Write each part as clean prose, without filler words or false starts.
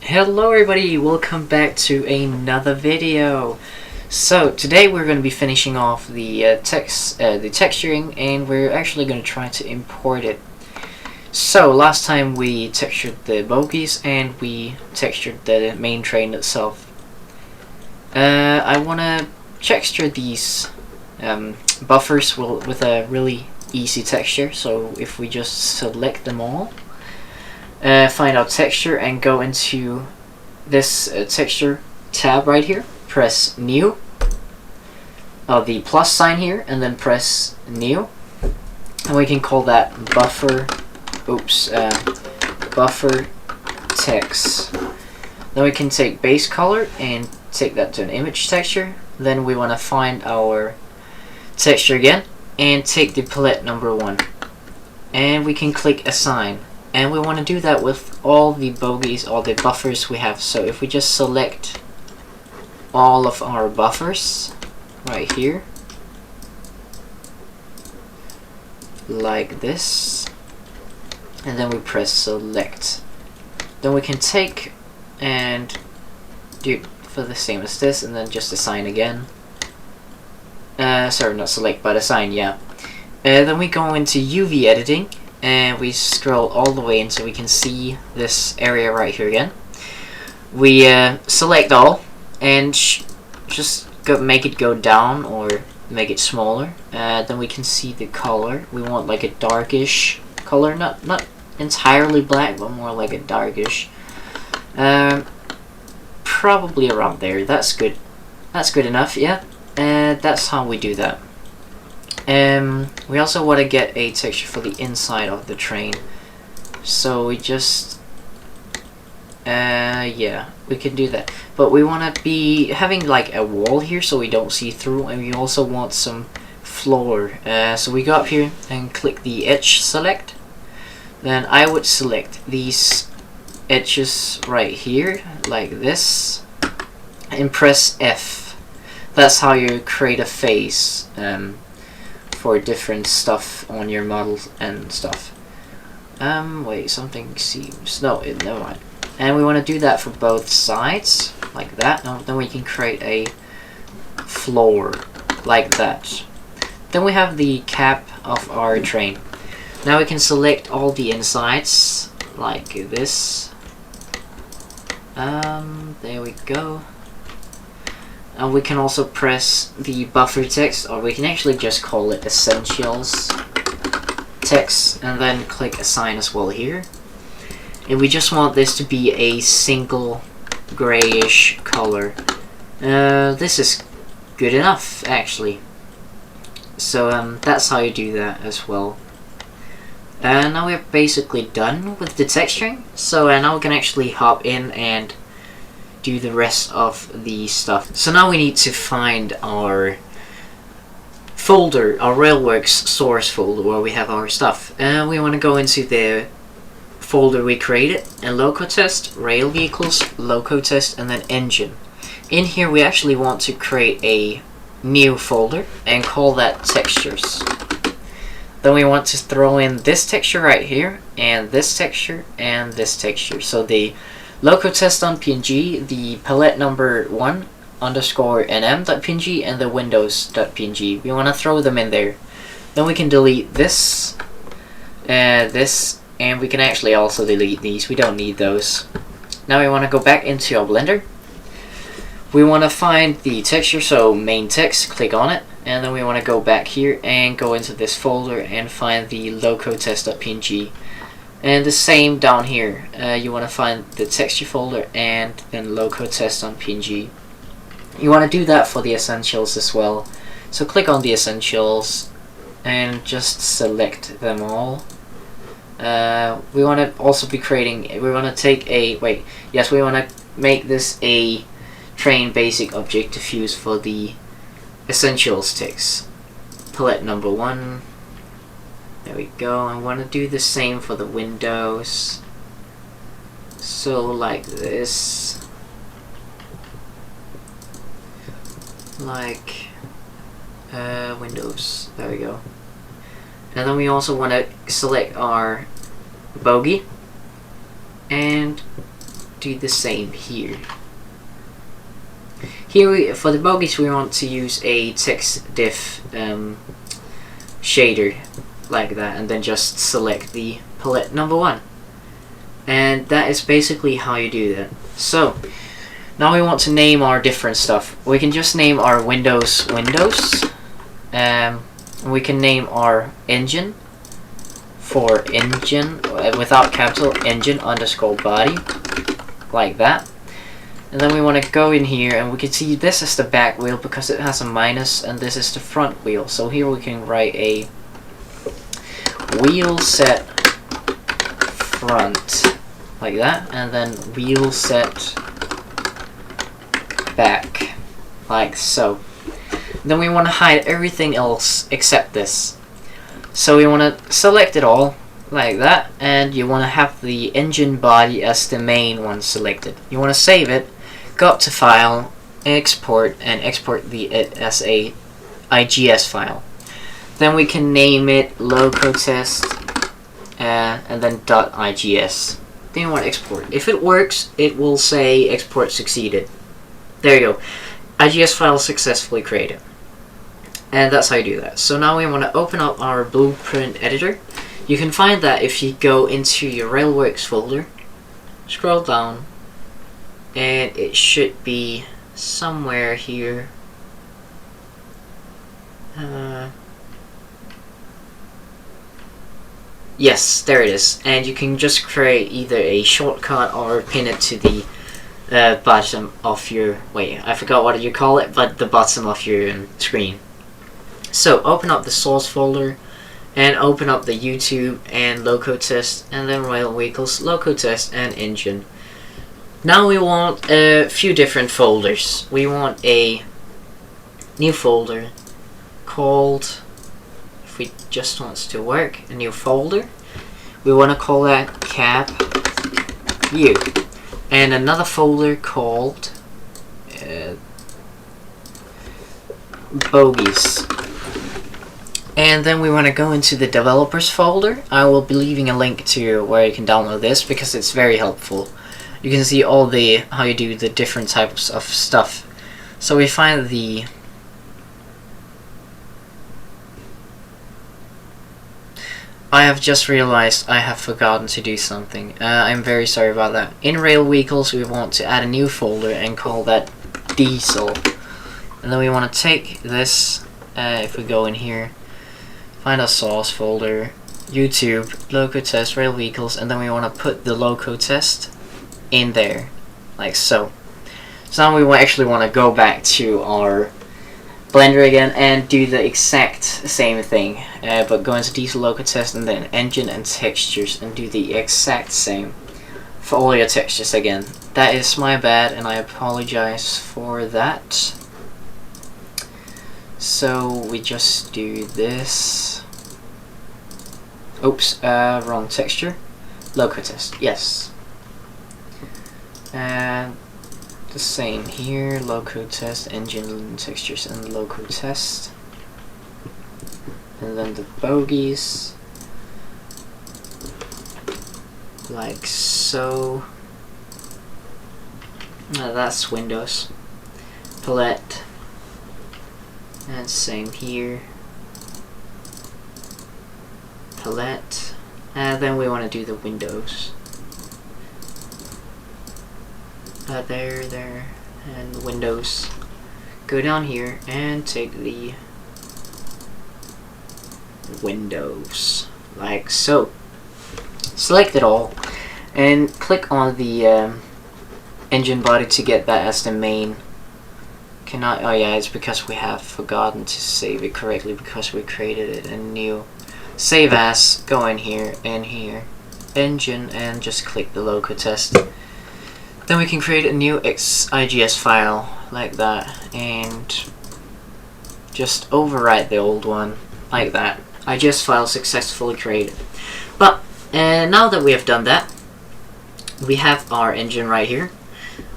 Hello everybody, welcome back to another video. So today we're going to be finishing off the texturing, and we're actually going to try to import it. So last time we textured the bogies and we textured the main train itself. I want to texture these buffers with a really easy texture, so if we just select them all, find out texture and go into this texture tab right here, press new, the plus sign here, and then press new, and we can call that buffer text. Then we can take base color and take that to an image texture. Then we want to find our texture again and take the palette number 1, and we can click assign. And we want to do that with all the bogies, all the buffers we have. So if we just select all of our buffers right here, like this, and then we press select, then we can take and do it for the same as this, and then just assign again. Sorry, not select, but assign, yeah. Then we go into UV editing, and we scroll all the way in so we can see this area right here again. We select all and just make it go down or make it smaller. Then we can see the color. We want like a darkish color, not entirely black, but more like a darkish. Probably around there. That's good. That's good enough. Yeah. That's how we do that. We also want to get a texture for the inside of the train, so we just yeah, we can do that, but we want to be having like a wall here so we don't see through, and we also want some floor. So we go up here and click the edge select. Then I would select these edges right here like this and press F. That's how you create a face for different stuff on your models and stuff. Wait, something seems... No, never mind. And we want to do that for both sides, like that. Now, then we can create a floor, like that. Then we have the cap of our train. Now we can select all the insides, like this. There we go. And we can also press the buffer text, or we can actually just call it essentials text, and then click assign as well here. And we just want this to be a single grayish color. This is good enough actually. So that's how you do that as well. Now we're basically done with the texturing. So now we can actually hop in and do the rest of the stuff. So now we need to find our folder, our Railworks source folder, where we have our stuff. And we want to go into the folder we created, and Locotest, Rail Vehicles, Locotest, and then Engine. In here we actually want to create a new folder and call that Textures. Then we want to throw in this texture right here, and this texture, and this texture. So the Locotest.png, the palette number 1 underscore nm.png, and the windows.png. We want to throw them in there. Then we can delete this, this, and we can actually also delete these. We don't need those. Now we want to go back into our Blender. We want to find the texture, so main text, click on it, and then we want to go back here and go into this folder and find the Locotest.png. And the same down here, you want to find the texture folder and then Locotest.png. You want to do that for the essentials as well. So click on the essentials and just select them all. We want to also be creating, we want to take a, we want to make this a train basic object to use for the essentials text. Palette number 1. There we go. I want to do the same for the windows. So like this. Like windows. There we go. And then we also want to select our bogie and do the same here. Here, for the bogies, we want to use a text diff shader like that, and then just select the palette number 1. And that is basically how you do that. So now we want to name our different stuff. We can just name our windows. We can name our engine for engine without capital, engine underscore body, like that. And then we want to go in here, and we can see this is the back wheel because it has a minus, and this is the front wheel. So here we can write a wheel set front, like that, and then wheel set back, like so. Then we want to hide everything else except this. So we want to select it all, like that, and you want to have the engine body as the main one selected. You want to save it, go up to File, Export, and export it as a IGS file. Then we can name it Locotest, and then .igs. Then you want to export. If it works, it will say export succeeded. There you go. IGS file successfully created. And that's how you do that. So now we want to open up our blueprint editor. You can find that if you go into your Railworks folder, scroll down, and it should be somewhere here. Yes, there it is. And you can just create either a shortcut or pin it to the bottom of your, wait, I forgot what you call it, but the bottom of your screen. So open up the source folder and open up the YouTube and Locotest, and then Rail Vehicles, Locotest, and Engine. Now we want a few different folders. We want a new folder called, if we just wants to work, a new folder. We want to call that Cap View, and another folder called Bogies. And then we want to go into the developers folder. I will be leaving a link to where you can download this because it's very helpful. You can see all the how you do the different types of stuff. So we find the I have just realized I have forgotten to do something. I'm very sorry about that. In Rail Vehicles, we want to add a new folder and call that Diesel. And then we want to take this, if we go in here, find a source folder, YouTube, Locotest, Rail Vehicles, and then we want to put the Locotest in there, like so. So now we actually want to go back to our Blender again and do the exact same thing, but go into Diesel, Locotest, and then Engine and Textures, and do the exact same for all your textures again. That is my bad, and I apologize for that. So we just do this. Oops, wrong texture. Locotest, yes. And the same here, Locotest, Engine, Textures, and Locotest. And then the bogies, like so. That's Windows. Palette. And same here. Palette. And then we want to do the windows. There, and windows. Go down here and take the windows, like so. Select it all, and click on the engine body to get that as the main. Cannot, oh yeah, it's because we have forgotten to save it correctly because we created it anew. Save as, go in here, engine, and just click the Locotest. Then we can create a new IGS file like that and just overwrite the old one like that. IGS file successfully created. But now that we have done that, we have our engine right here.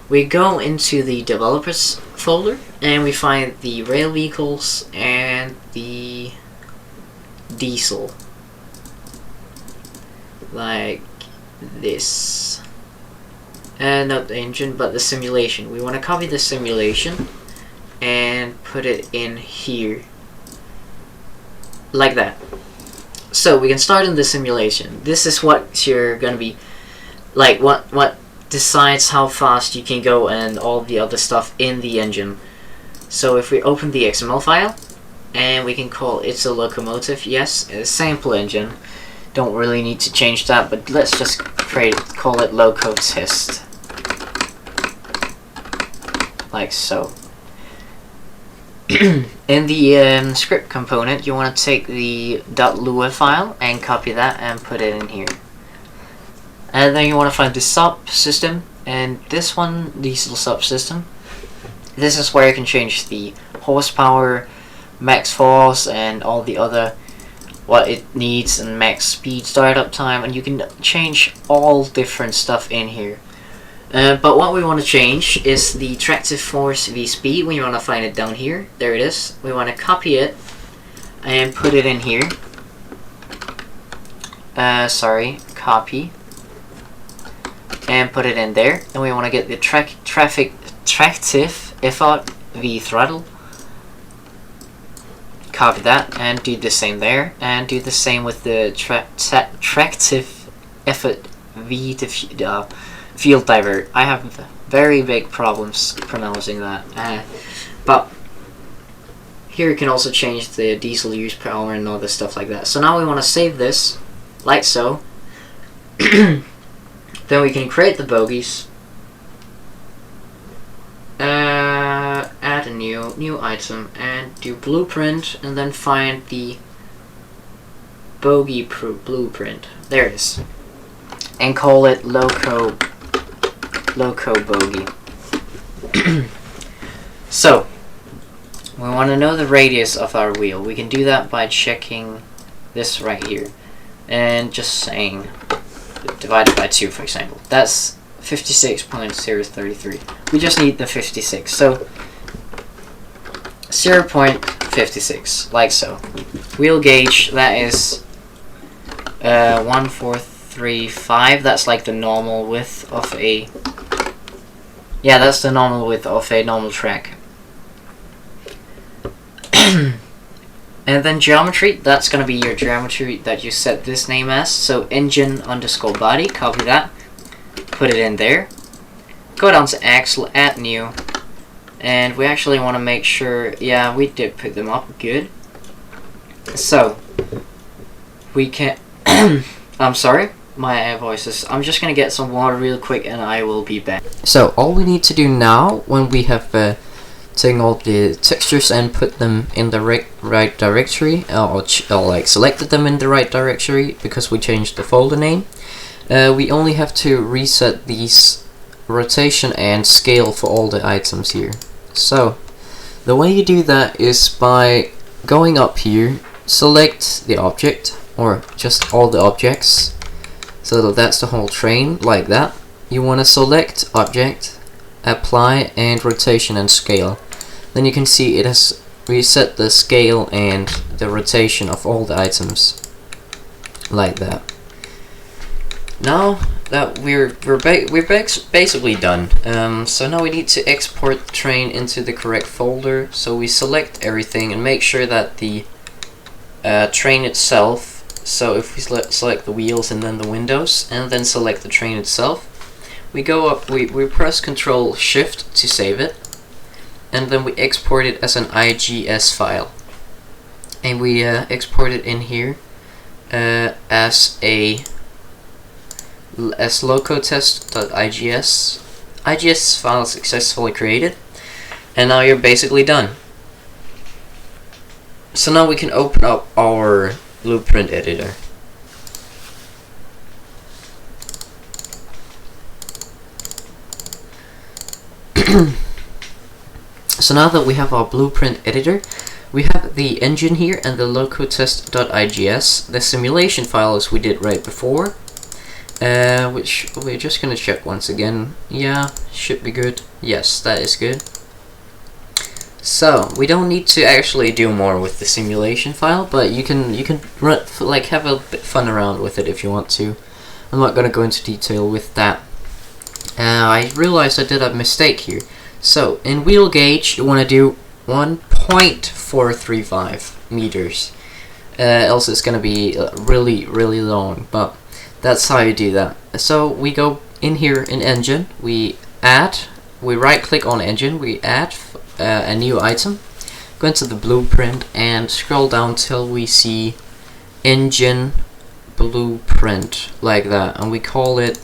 We go into the developers folder and we find the Rail Vehicles and the Diesel, like this. not the engine, but the simulation. We want to copy the simulation and put it in here, like that. So we can start in the simulation. This is what you're gonna be like. What decides how fast you can go and all the other stuff in the engine. So if we open the XML file, and we can call it's a locomotive. Yes, a sample engine. Don't really need to change that, but let's just call it loco test, like so. In the script component, you want to take the .lua file and copy that and put it in here. And then you want to find the subsystem, and this one, diesel subsystem. This is where you can change the horsepower, max force, and all the other what it needs, and max speed, startup time, and you can change all different stuff in here. But what we want to change is the tractive force v speed. We want to find it down here. There it is. We want to copy it and put it in here. Copy and put it in there. And we want to get the tractive effort v throttle. Copy that and do the same there, and do the same with the tractive effort v field divert. I have very big problems pronouncing that, but here you can also change the diesel use per hour and all this stuff like that. So now we want to save this, like so. Then we can create the bogies, add a new item, and do blueprint, and then find the bogie blueprint. There it is, and call it loco bogie. So we want to know the radius of our wheel. We can do that by checking this right here and just saying divided by 2, for example. That's 56.033. We just need the 56, so 0.56, like so. Wheel gauge, that is 1435. That's like the normal width of a that's the normal width of a normal track. And then geometry, that's gonna be your geometry that you set this name as. So engine underscore body, copy that, put it in there. Go down to axle, add new, and we actually want to make sure, yeah, we did put them up, good. So we can I'm sorry, my voice is, I'm just gonna get some water real quick and I will be back. So all we need to do now, when we have taken all the textures and put them in the right directory, or like selected them in the right directory because we changed the folder name, we only have to reset these rotation and scale for all the items here. So the way you do that is by going up here, select the object, or just all the objects, so that's the whole train, like that. You want to select object, apply, and rotation and scale. Then you can see it has reset the scale and the rotation of all the items, like that. Now that we're basically done, so now we need to export the train into the correct folder. So we select everything and make sure that the train itself, so if we select the wheels and then the windows, and then select the train itself, we go up, we press Ctrl Shift to save it, and then we export it as an IGS file, and we export it in here as locotest.igs. IGS file successfully created, and now you're basically done. So now we can open up our blueprint editor. So now that we have our blueprint editor, we have the engine here and the locotest.igs, the simulation file as we did right before, which we're just gonna check once again. Yeah, should be good. Yes, that is good. So we don't need to actually do more with the simulation file, but you can run, like, have a bit fun around with it if you want to. I'm not gonna go into detail with that. I realized I did a mistake here. So in wheel gauge, you want to do 1.435 meters. Else it's gonna be really long. But that's how you do that. So we go in here in engine. We right click on engine. We add a new item. Go into the blueprint and scroll down till we see engine blueprint, like that, and we call it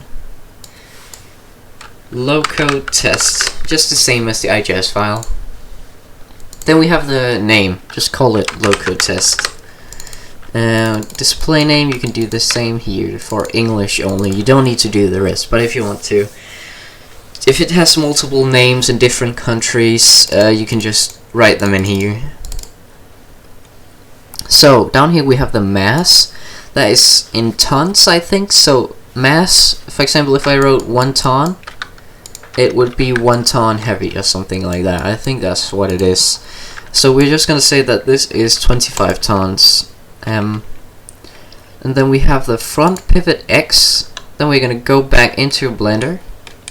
Loco test, just the same as the IGS file. Then we have the name, just call it Loco test. Display name, you can do the same here for English only. You don't need to do the rest, but if you want to, if it has multiple names in different countries, you can just write them in here. So down here we have the mass. That is in tons, I think. So mass, for example, if I wrote 1 ton, it would be 1 ton heavy or something like that. I think that's what it is. So we're just gonna say that this is 25 tons. And then we have the front pivot X. Then we're gonna go back into Blender.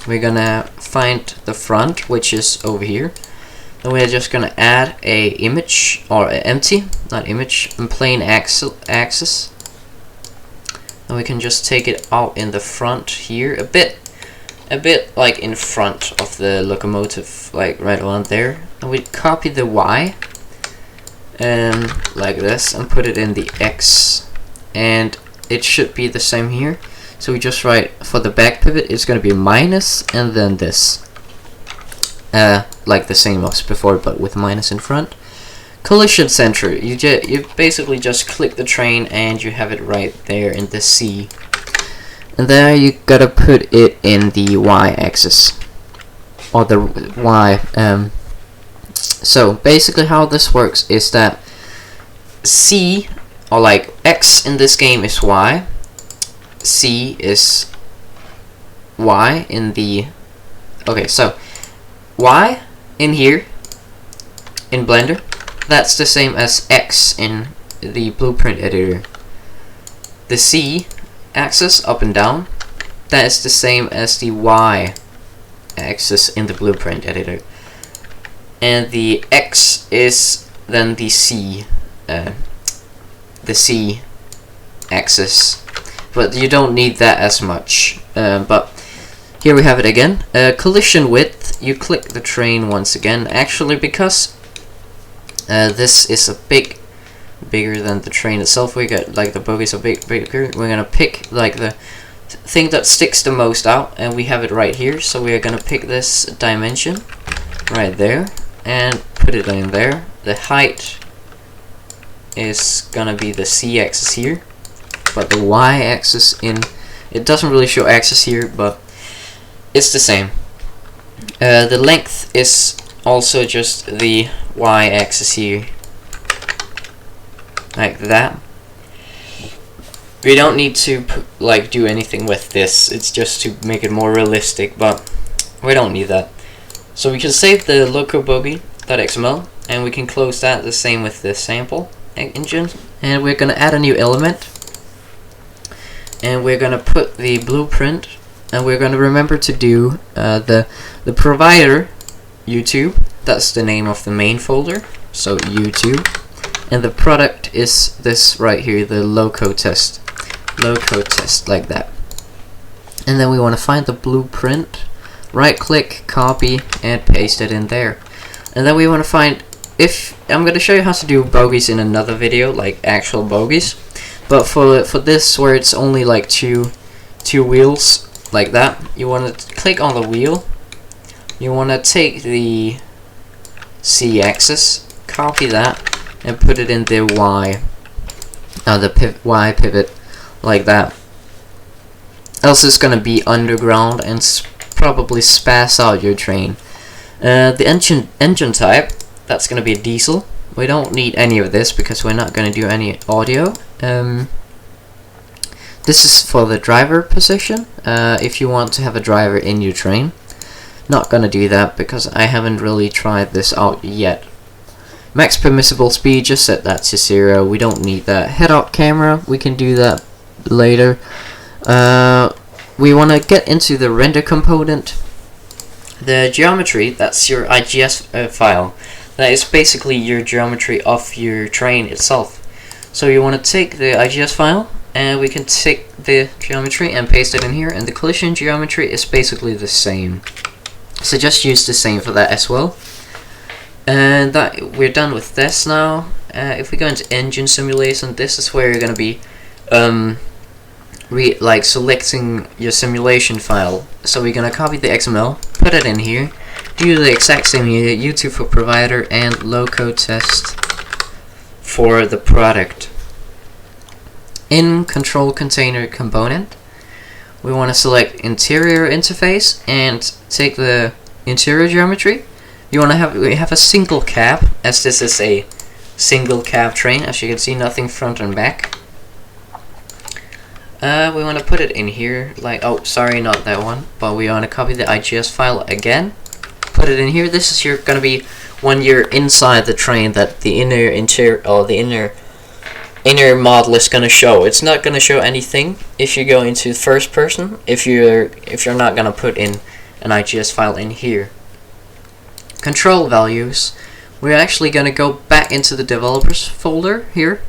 We're gonna find the front, which is over here. Then we're just gonna add a image, or empty, not image, and plain axis. And we can just take it out in the front here, a bit like in front of the locomotive, like right around there. And we copy the Y, and like this, and put it in the X, and it should be the same here. So we just write for the back pivot, it's gonna be minus, and then this, like the same as before, but with minus in front. Collision center, you basically just click the train and you have it right there in the C, and there you gotta put it in the Y axis, or the Y. So basically how this works is that C, or like X in this game, is Y, C is Y in the, okay, so Y in here in Blender, that's the same as X in the blueprint editor. The C axis, up and down, that is the same as the Y axis in the blueprint editor. And the X is then the C axis, but you don't need that as much. But here we have it again. Collision width, you click the train once again, actually, because this is a bigger than the train itself. We got like the bogies are bigger. We're gonna pick like the thing that sticks the most out, and we have it right here. So we are gonna pick this dimension right there and put it in there. The height is gonna be the C axis here, but the Y axis it doesn't really show axis here, but it's the same. The length is also just the Y axis here, like that. We don't need to like do anything with this, it's just to make it more realistic, but we don't need that. So we can save the locobogie.xml, and we can close that. The same with the sample engine, and we're gonna add a new element, and we're gonna put the blueprint, and we're gonna remember to do the provider YouTube. That's the name of the main folder, so YouTube, and the product is this right here, the loco test, like that. And then we want to find the blueprint, right click, copy, and paste it in there. And then we want to find, if I'm going to show you how to do bogies in another video, like actual bogies, but for this, where it's only like two wheels like that, you want to click on the wheel, you want to take the C axis, copy that, and put it in the Y, Y pivot, like that. Else it's gonna be underground and probably space out your train. The engine type, that's gonna be a diesel. We don't need any of this because we're not gonna do any audio. This is for the driver position. If you want to have a driver in your train. Not gonna do that because I haven't really tried this out yet. Max permissible speed, just set that to 0. We don't need that. Head-up camera, we can do that later. we want to get into the render component. The geometry, that's your IGS file. That is basically your geometry of your train itself. So you want to take the IGS file, and we can take the geometry and paste it in here, and the collision geometry is basically the same. So just use the same for that as well. And that we're done with this now. If we go into engine simulation, this is where you're going to be selecting your simulation file. So we're gonna copy the XML, put it in here, do the exact same here, U2 for provider and loco test for the product. In control container component, we want to select interior interface and take the interior geometry. We have a single cab, as this is a single cab train. As you can see, nothing front and back. We want to put it in here, like, oh, sorry, not that one, but we want to copy the IGS file again, put it in here. This is gonna be when you're inside the train that the inner model is gonna show. It's not gonna show anything if you go into first person, if you're not gonna put in an IGS file in here. Control values, we're actually gonna go back into the developers folder here.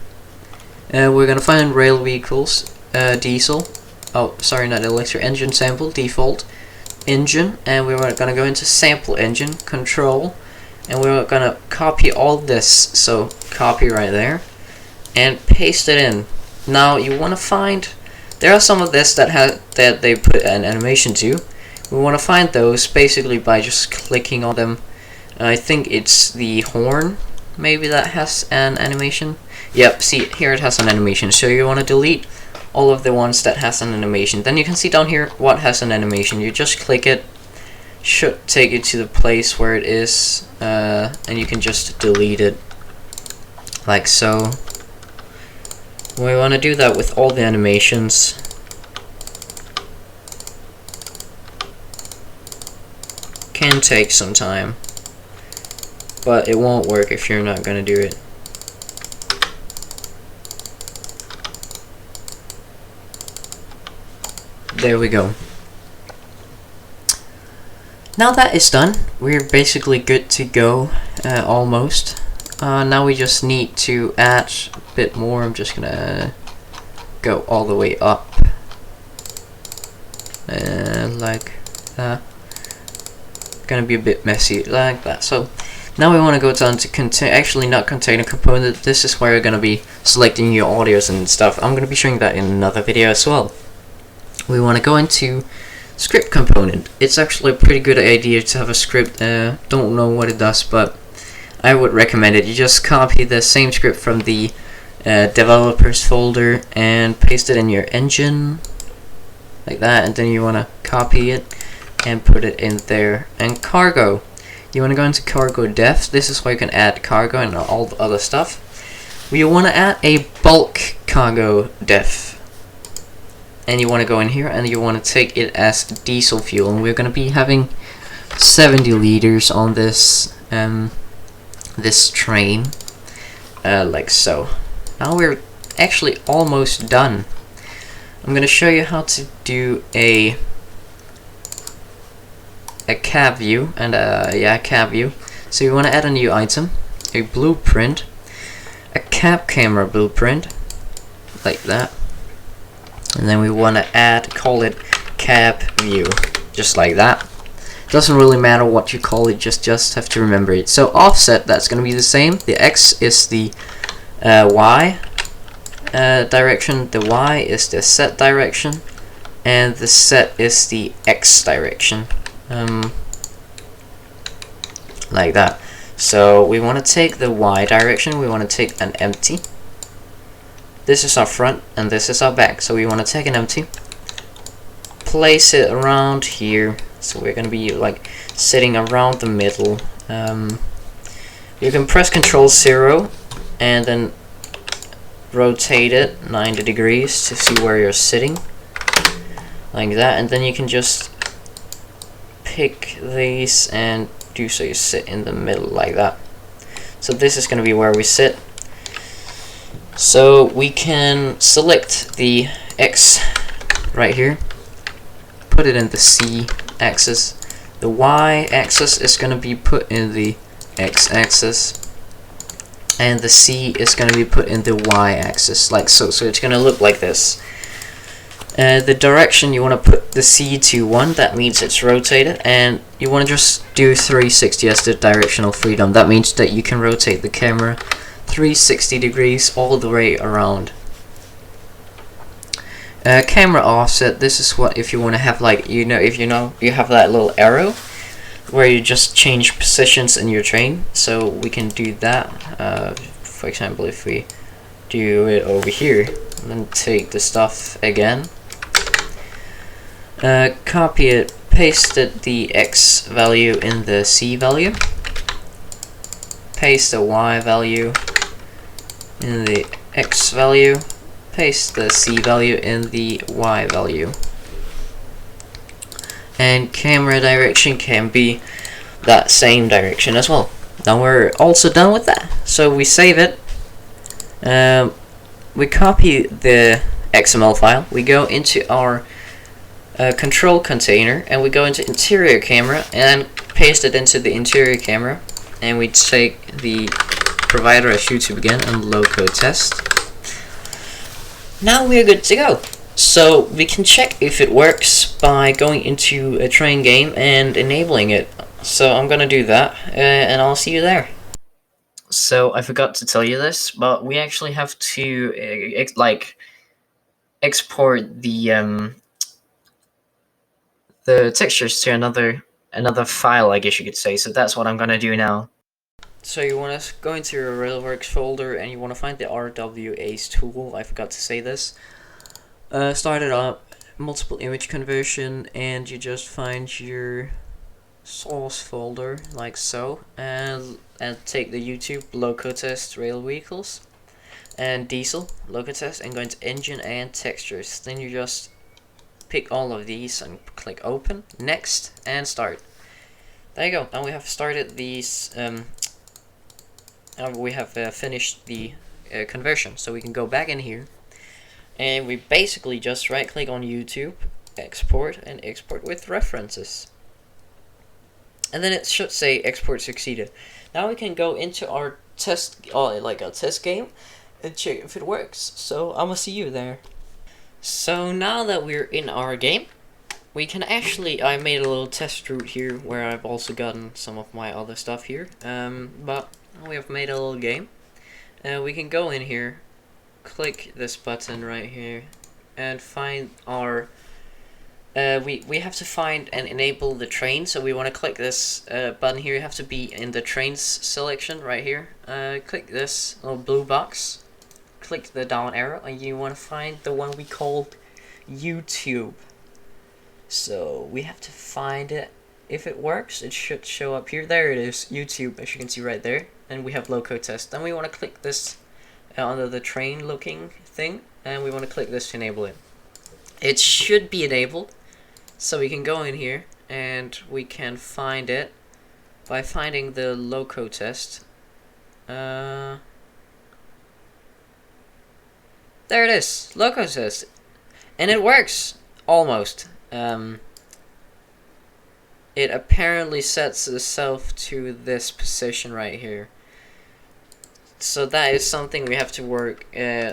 We're gonna find rail vehicles, diesel, oh sorry, not electric, engine sample, default engine, and we're gonna go into sample engine control, and we're gonna copy all this, so copy right there and paste it in. Now you want to find, there are some of this that they put an animation to. We want to find those basically by just clicking on them. I think it's the horn maybe that has an animation. Yep, see here it has an animation, so you want to delete all of the ones that has an animation. Then you can see down here what has an animation. You just click it, should take you to the place where it is, and you can just delete it like so. We want to do that with all the animations. Can take some time, but it won't work if you're not gonna do it. There we go. Now that is done, we're basically good to go, almost. Now we just need to add a bit more. I'm just gonna go all the way up, like that. Gonna be a bit messy like that. So now we want to go down to actually not container component. This is where you're gonna be selecting your audios and stuff. I'm gonna be showing that in another video as well. We want to go into script component. It's actually a pretty good idea to have a script. Don't know what it does, but I would recommend it. You just copy the same script from the developers folder and paste it in your engine like that, and then you want to copy it and put it in there. And cargo, you want to go into cargo depth. This is where you can add cargo and all the other stuff. We want to add a bulk cargo depth, and you want to go in here and you want to take it as diesel fuel, and we're going to be having 70 liters on this this train, like so. Now we're actually almost done. I'm going to show you how to do a cab view, and cab view. So you want to add a new item, a blueprint, a cab camera blueprint, like that. And then we want to call it cab view, just like that. Doesn't really matter what you call it, just have to remember it. So offset, that's going to be the same. The X is the Y direction, the Y is the Z direction, and the Z is the X direction. Like that. So we want to take the Y direction, we want to take an empty. This is our front and this is our back, so we want to take an empty, place it around here, so we're going to be like sitting around the middle. You can press Ctrl 0 and then rotate it 90 degrees to see where you're sitting, like that, and then you can just pick these and do so you sit in the middle like that. So this is going to be where we sit. So we can select the X right here, put it in the C axis. The Y axis is going to be put in the X axis. And the C is going to be put in the Y axis, like so. So it's going to look like this. The direction you want to put the C to 1, that means it's rotated, and you want to just do 360 as the directional freedom. That means that you can rotate the camera 360 degrees all the way around. Camera offset, this is what if you want to have, like, you have that little arrow where you just change positions in your train. So we can do that. For example, if we do it over here, and then take the stuff again, copy it, paste it, the X value in the C value, paste the Y value in the X value, paste the C value in the Y value. And camera direction can be that same direction as well. Now we're also done with that. So we save it. We copy the XML file. We go into our control container, and we go into interior camera and paste it into the interior camera. And we take the provider as YouTube again and loco test. Now we're good to go. So we can check if it works by going into a train game and enabling it. So I'm gonna do that, and I'll see you there. So I forgot to tell you this, but we actually have to export the textures to another file, I guess you could say. So that's what I'm gonna do now. So you want to go into your Railworks folder, and you want to find the RWA's tool. I forgot to say this. Start it up, multiple image conversion, and you just find your source folder like so, and take the YouTube loco test rail vehicles and diesel loco test, and go into engine and textures. Then you just pick all of these and click open, next, and start. There you go. Now we have started these. We have finished the conversion, so we can go back in here. And we basically just right click on YouTube, export, and export with references. And then it should say export succeeded. Now we can go into our test, like a test game, and check if it works. So I'm gonna see you there. So now that we're in our game, we can actually, I made a little test route here where I've also gotten some of my other stuff here. But we have made a little game. We can go in here, click this button right here, and find our we have to find and enable the train. So we want to click this button here. You have to be in the trains selection right here. Click this little blue box, click the down arrow, and you want to find the one we called YouTube. So we have to find it. If it works, it should show up here. There it is, YouTube, as you can see right there. And we have loco test. Then we want to click this under the train looking thing, and we want to click this to enable it. It should be enabled, so we can go in here and we can find it by finding the loco test. There it is, loco test, and it works almost. It apparently sets itself to this position right here. So that is something we have to work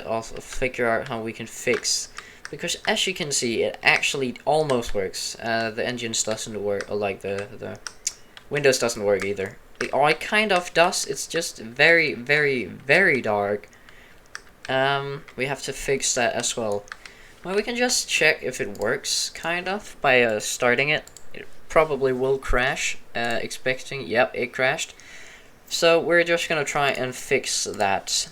also figure out how we can fix, because as you can see, it actually almost works. The engines doesn't work, or like the Windows doesn't work either. It kind of does. It's just very, very, very dark. We have to fix that as well. Well, we can just check if it works, kind of, by starting it. It probably will crash. Yep, it crashed. So we're just gonna try and fix that.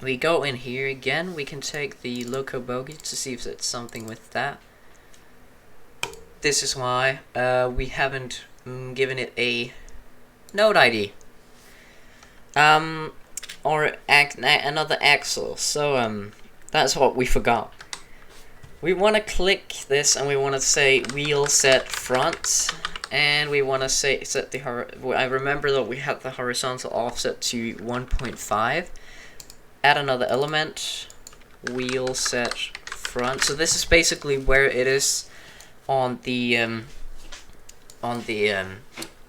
We go in here again. We can take the loco bogie to see if it's something with that. This is why we haven't given it a node ID. Or another axle. So that's what we forgot. We want to click this, and we want to say wheel set front, and we want to set the I remember that we have the horizontal offset to 1.5. Add another element, wheel set front. So this is basically where it is on the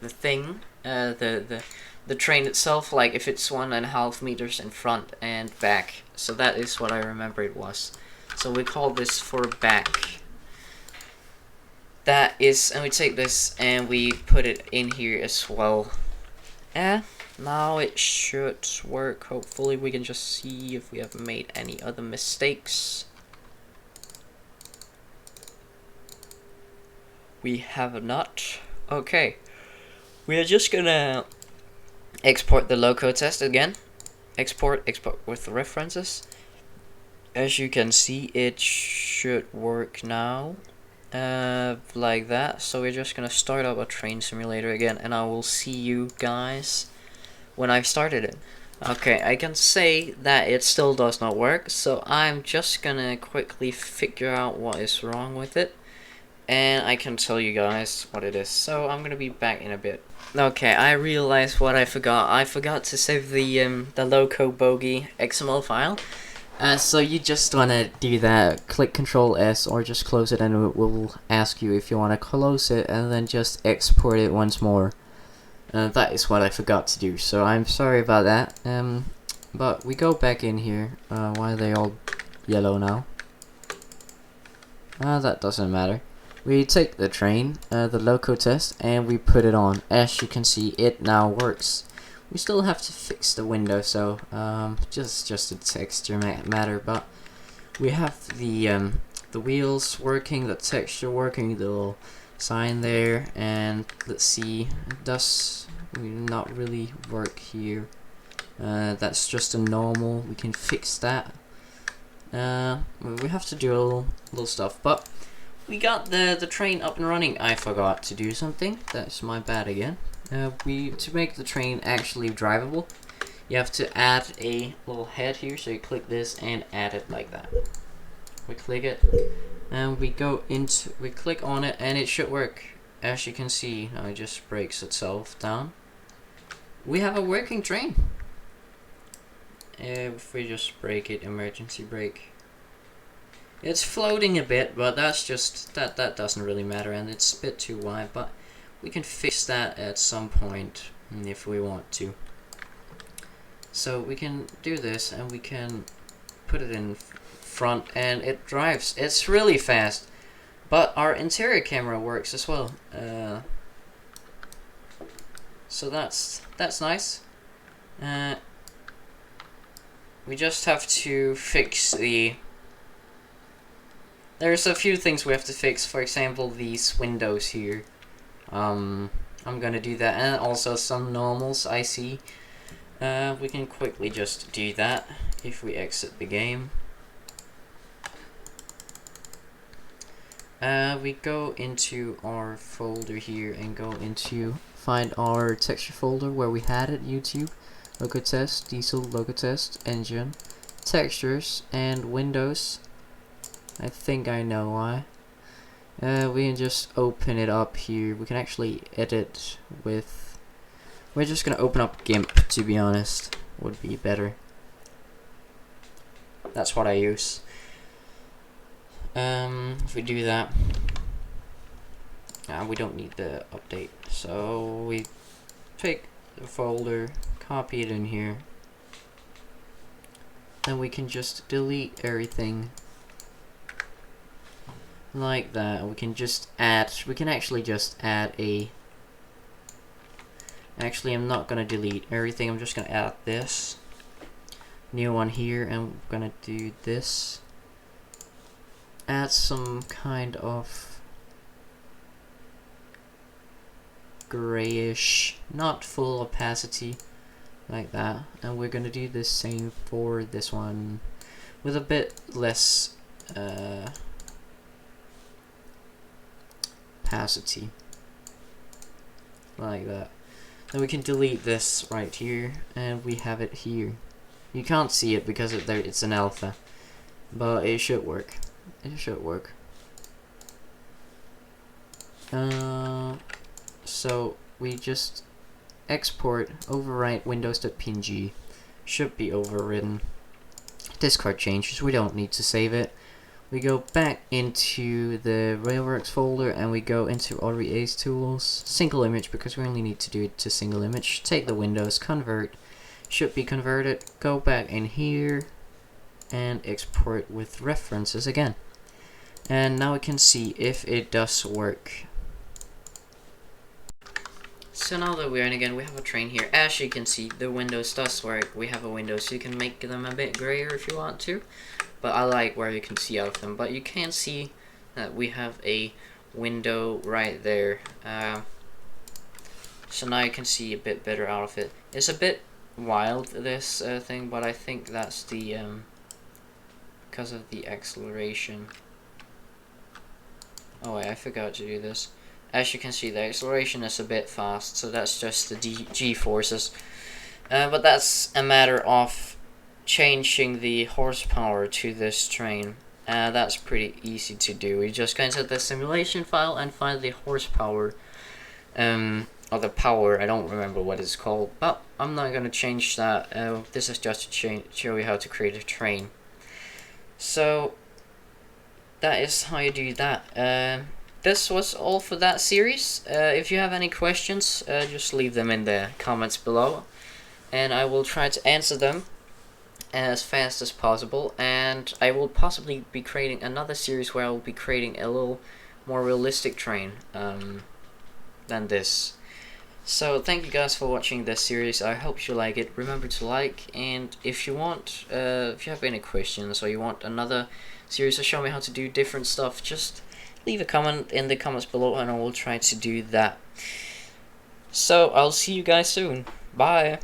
thing, the train itself, like if it's 1.5 meters in front and back. So that is what I remember it was. So we call this for back. That is, and we take this and we put it in here as well. Now it should work. Hopefully we can just see if we have made any other mistakes. We have not. Okay. We are just gonna export the loco test again. Export with the references. As you can see, it should work now. Like that. So we're just gonna start up a train simulator again, and I will see you guys when I've started it. Okay, I can say that it still does not work, so I'm just gonna quickly figure out what is wrong with it, and I can tell you guys what it is. So I'm gonna be back in a bit. Okay, I realized what I forgot. I forgot to save the loco bogie XML file. So you just wanna do that, click Control S or just close it, and it will ask you if you wanna close it, and then just export it once more. That is what I forgot to do, so I'm sorry about that. But we go back in here. Why are they all yellow now? That doesn't matter. We take the train, the loco test, and we put it on. As you can see, it now works. We still have to fix the window, so just a texture matter, but we have the wheels working, the texture working, the little sign there, and let's see, it does not really work here. That's just a normal. We can fix that. We have to do a little stuff, but we got the train up and running. I forgot to do something. That's my bad again. To make the train actually drivable, you have to add a little head here. So you click this and add it like that. We click it, and we click on it, and it should work. As you can see, now it just breaks itself down. We have a working train. If we just break it, emergency brake. It's floating a bit, but that's just that doesn't really matter, and it's a bit too wide, but we can fix that at some point if we want to. So we can do this, and we can put it in front, and it drives. It's really fast, but our interior camera works as well. So that's nice. We just have to fix there's a few things we have to fix. For example, these windows here. I'm gonna do that, and also some normals I see. We can quickly just do that if we exit the game. We go into our folder here and go into find our texture folder where we had it, YouTube, loco test, diesel, loco test, engine, textures, and windows. I think I know why. We can just open it up here. We can actually edit with... We're just gonna open up GIMP, to be honest. Would be better. That's what I use. If we do that... we don't need the update. So we take the folder, copy it in here. Then we can just delete everything. Like that. We can just add, we can actually just add a, actually I'm not gonna delete everything, I'm just gonna add this new one here, and I'm gonna do this, add some kind of grayish, not full opacity, like that, and we're gonna do the same for this one with a bit less opacity, like that. Then we can delete this right here, and we have it here. You can't see it because it's an alpha, but it should work. It should work. So we just export, overwrite windows.png. Should be overwritten. Discard changes. We don't need to save it. We go back into the Railworks folder and we go into REA's tools, single image, because we only need to do it to single image. Take the windows, convert, should be converted, go back in here and export with references again. And now we can see if it does work. So now that we're in again, we have a train here. As you can see, the windows does work. We have a window, so you can make them a bit grayer if you want to. But I like where you can see out of them. But you can see that we have a window right there. So now you can see a bit better out of it. It's a bit wild, this thing, but I think that's the because of the acceleration. Oh wait, I forgot to do this. As you can see, the acceleration is a bit fast, so that's just the G-forces. But that's a matter of changing the horsepower to this train. That's pretty easy to do. We just go into the simulation file and find the horsepower, or the power. I don't remember what it's called, but I'm not gonna change that. This is just to show you how to create a train. So that is how you do that. This was all for that series. If you have any questions, just leave them in the comments below, and I will try to answer them as fast as possible. And I will possibly be creating another series where I will be creating a little more realistic train than this. So thank you guys for watching this series. I hope you like it. Remember to like, and if you want, if you have any questions or you want another series to show me how to do different stuff, just leave a comment in the comments below and I will try to do that. So I'll see you guys soon. Bye.